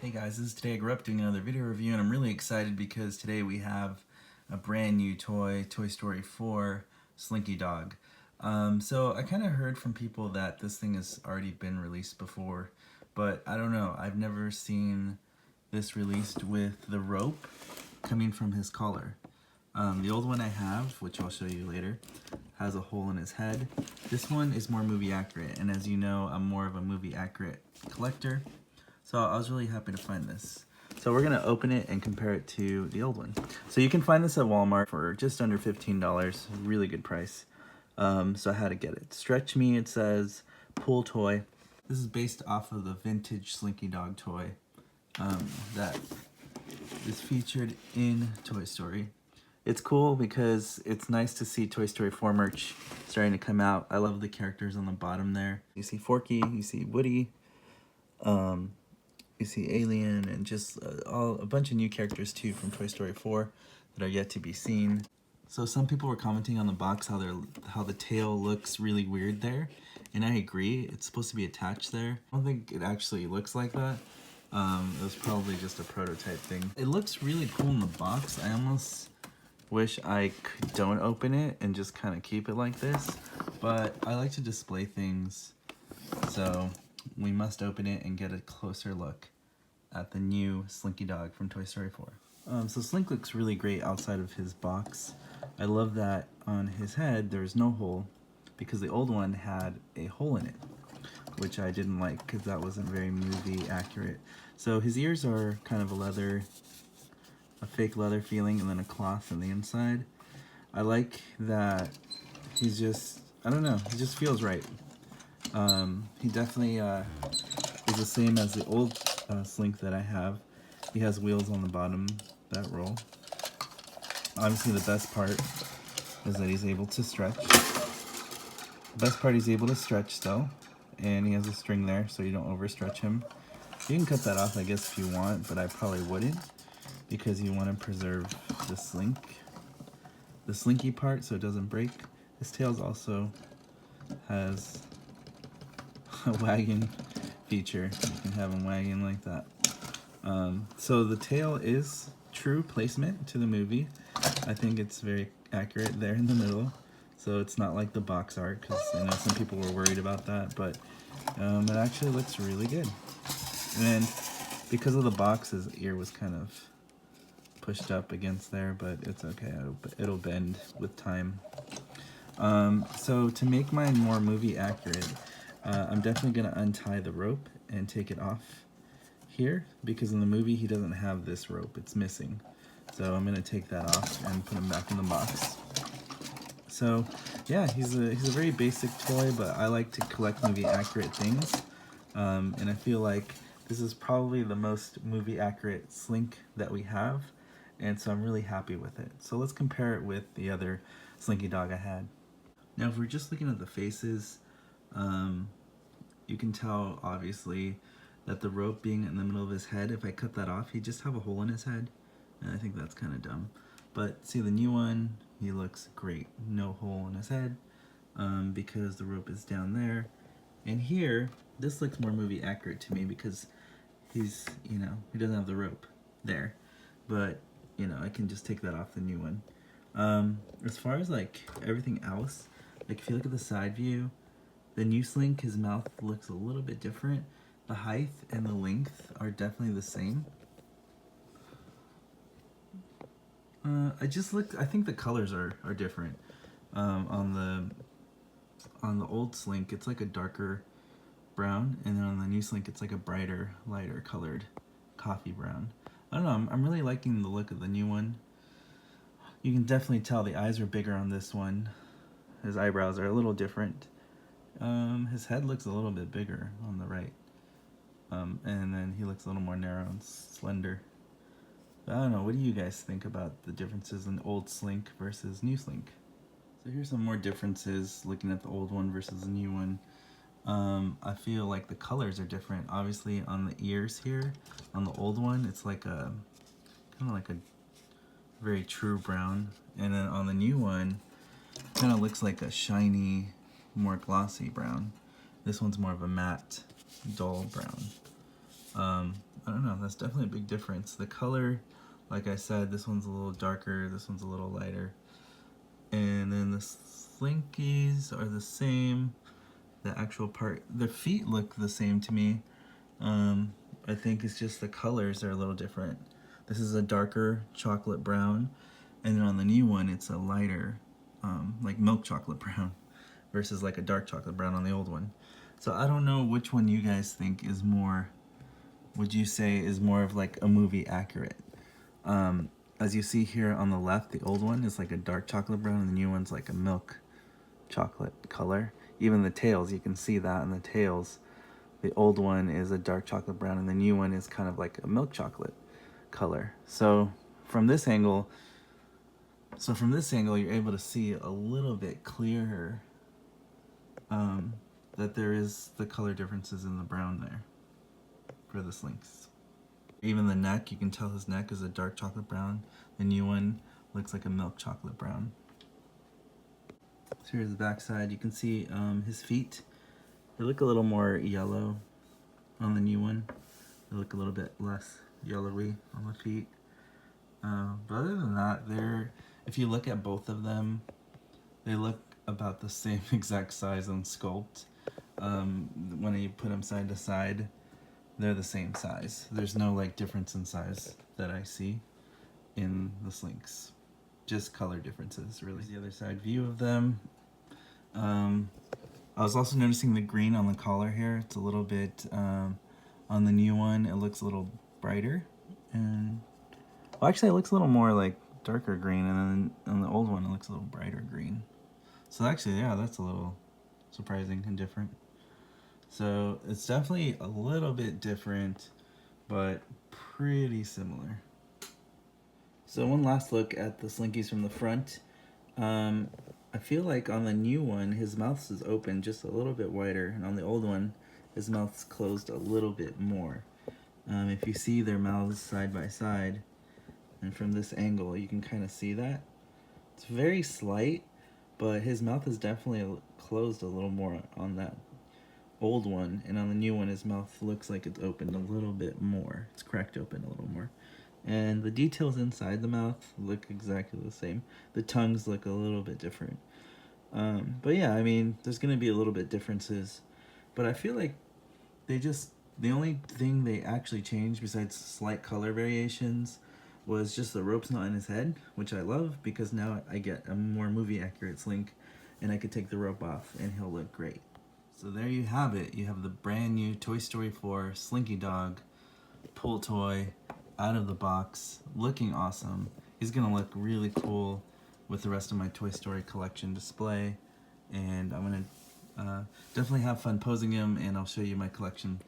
Hey guys, this is Today I Grew Up doing another video review, and I'm really excited because today we have a brand new toy, Toy Story 4 Slinky Dog. So I kind of heard from people that this thing has already been released before, but I don't know, I've never seen this released with the rope coming from his collar. The old one I have, which I'll show you later, has a hole in his head. This one is more movie accurate, and as you know, I'm more of a movie accurate collector. So I was really happy to find this. So we're gonna open it and compare it to the old one. So you can find this at Walmart for just under $15, really good price. So I had to get it. Stretch Me, it says, pool toy. This is based off of the vintage Slinky Dog toy that is featured in Toy Story. It's cool because it's nice to see Toy Story 4 merch starting to come out. I love the characters on the bottom there. You see Forky, you see Woody, you see Alien, and just a bunch of new characters too from Toy Story 4 that are yet to be seen. So some people were commenting on the box how the tail looks really weird there, and I agree. It's supposed to be attached there. I don't think it actually looks like that. It was probably just a prototype thing. It looks really cool in the box. I almost wish I don't open it and just kind of keep it like this, but I like to display things, so we must open it and get a closer look at the new Slinky Dog from Toy Story 4. So Slink looks really great outside of his box. I love that on his head there's no hole, because the old one had a hole in it, which I didn't like because that wasn't very movie accurate. So his ears are kind of a fake leather feeling, and then a cloth on the inside. I like that he's just, I don't know, he just feels right. He definitely is the same as the old Slink that I have. He has wheels on the bottom that roll. Obviously the best part is that he's able to stretch. The best part, he's able to stretch still, and he has a string there so you don't overstretch him. You can cut that off I guess if you want, but I probably wouldn't, because you want to preserve the slinky part so it doesn't break. His tail also has a wagging feature. You can have him wagging like that. So the tail is true placement to the movie. I think it's very accurate there in the middle, so it's not like the box art, because I know some people were worried about that, but it actually looks really good. And because of the box, his ear was kind of pushed up against there, but it's okay, it'll bend with time. So to make mine more movie accurate, I'm definitely going to untie the rope and take it off here, because in the movie he doesn't have this rope, it's missing. So I'm going to take that off and put him back in the box. So yeah, he's a very basic toy, but I like to collect movie accurate things, and I feel like this is probably the most movie accurate Slink that we have, and so I'm really happy with it. So let's compare it with the other Slinky Dog I had. Now if we're just looking at the faces, you can tell obviously that the rope being in the middle of his head, if I cut that off, he'd just have a hole in his head, and I think that's kind of dumb. But see, the new one, he looks great, no hole in his head, because the rope is down there. And here, this looks more movie accurate to me because he's, you know, he doesn't have the rope there, but you know, I can just take that off the new one. As far as like everything else, like if you look at the side view, the new Slink, his mouth looks a little bit different. The height and the length are definitely the same. I think the colors are different. On the old Slink, it's like a darker brown, and then on the new Slink, it's like a brighter, lighter colored coffee brown. I don't know, I'm really liking the look of the new one. You can definitely tell the eyes are bigger on this one. His eyebrows are a little different. His head looks a little bit bigger on the right. And then he looks a little more narrow and slender. But I don't know, what do you guys think about the differences in old Slink versus new Slink? So here's some more differences looking at the old one versus the new one. I feel like the colors are different. Obviously on the ears here, on the old one, it's like a, kind of like a very true brown. And then on the new one, it kind of looks like a shiny, more glossy brown. This one's more of a matte, dull brown. I don't know, that's definitely a big difference. The color, like I said, this one's a little darker, this one's a little lighter. And then the Slinkies are the same. The actual part, the feet look the same to me. I think it's just the colors are a little different. This is a darker chocolate brown, and then on the new one it's a lighter, like milk chocolate brown, versus like a dark chocolate brown on the old one. So I don't know which one you guys think is more, would you say is more of like a movie accurate? As you see here on the left, the old one is like a dark chocolate brown and the new one's like a milk chocolate color. Even the tails, you can see that in the tails. The old one is a dark chocolate brown and the new one is kind of like a milk chocolate color. So from this angle, you're able to see a little bit clearer that there is the color differences in the brown there for the Slinks. Even the neck, you can tell his neck is a dark chocolate brown. The new one looks like a milk chocolate brown. So here's the back side. You can see his feet. They look a little more yellow on the new one. They look a little bit less yellowy on the feet. But other than that, if you look at both of them, they look about the same exact size and sculpt. When you put them side to side, they're the same size. There's no like difference in size that I see in the Slinks. Just color differences, really. The other side view of them. I was also noticing the green on the collar here. It's a little bit, on the new one, it looks a little brighter. And, well, actually it looks a little more like darker green, and then on the old one it looks a little brighter green. So actually, yeah, that's a little surprising and different. So it's definitely a little bit different, but pretty similar. So one last look at the Slinkies from the front. I feel like on the new one, his mouth is open just a little bit wider, and on the old one, his mouth's closed a little bit more. If you see their mouths side by side, and from this angle, you can kind of see that. It's very slight, but his mouth is definitely closed a little more on that old one, and on the new one, his mouth looks like it's opened a little bit more. It's cracked open a little more. And the details inside the mouth look exactly the same. The tongues look a little bit different. But yeah, I mean, there's going to be a little bit differences. But I feel like the only thing they actually changed besides slight color variations was just the rope's not in his head, which I love because now I get a more movie accurate Slink and I could take the rope off and he'll look great. So there you have it. You have the brand new Toy Story 4 Slinky Dog pull toy out of the box, looking awesome. He's gonna look really cool with the rest of my Toy Story collection display, and I'm gonna definitely have fun posing him, and I'll show you my collection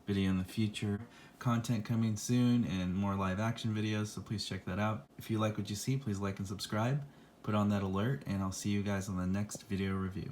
video in the future. Content coming soon and more live action videos, so please check that out. If you like what you see, please like and subscribe, put on that alert, and I'll see you guys on the next video review.